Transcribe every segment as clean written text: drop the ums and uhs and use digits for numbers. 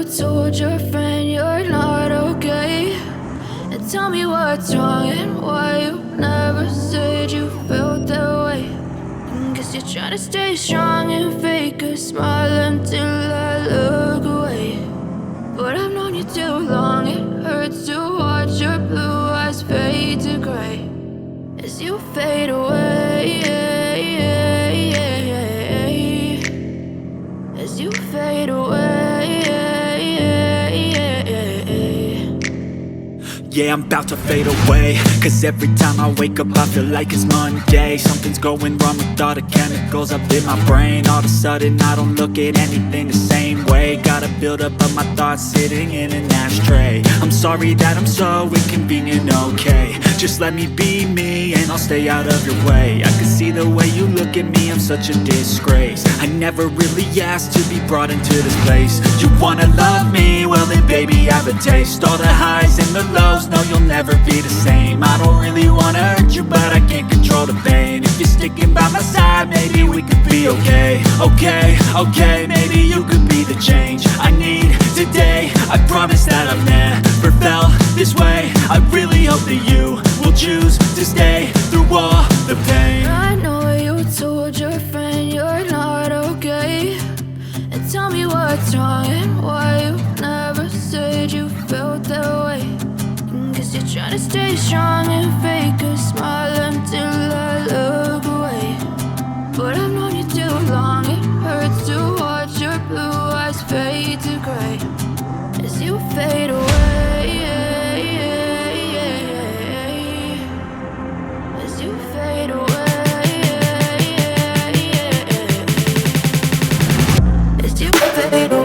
you told your friend you're not okay. And tell me what's wrong and why you never said you felt that way. Guess you're trying to stay strong and fake a smile until I look away. But I've known you too long, it hurts to watch your blue eyes fade to gray as you fade away, as you fade away. Yeah, I'm about to fade away, cause every time I wake up I feel like it's Monday. Something's going wrong with all the chemicals up in my brain. All of a sudden I don't look at anything the same way. Got a buildup of my thoughts sitting in an ashtray. I'm sorry that I'm so inconvenient, okay. Just let me be me and I'll stay out of your way. I can see the way you look at me, I'm such a disgrace. I never really asked to be brought into this place. You wanna love me? Well then baby I have a taste. All the highs and the lows, no, you'll never be the same. I don't really wanna hurt you, but I can't control the pain. If you're sticking by my side, maybe we could be okay. Okay, maybe you could be the change I need today. I promise that I've never felt this way. I really hope that you will choose to stay through all the pain. I know you told your friend you're not okay. And tell me what's wrong and why you never said you felt that way. Guess you're trying to stay strong and fake a smile until I look away. But I've known you too long, it hurts to watch your blue eyes fade to gray as you fade away, as you fade away, as you fade away.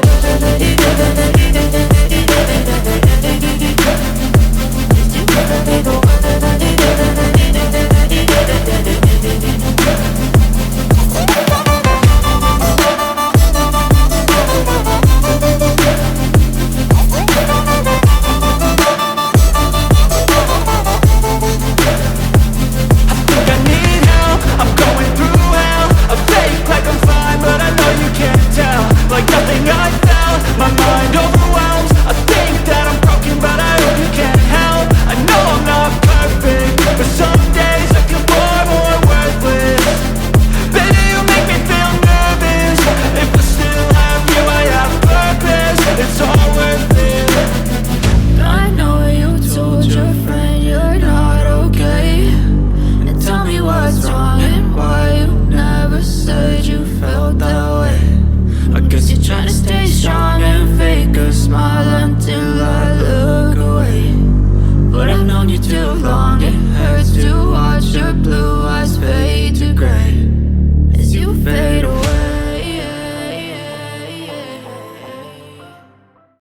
Like nothing I felt, my mind over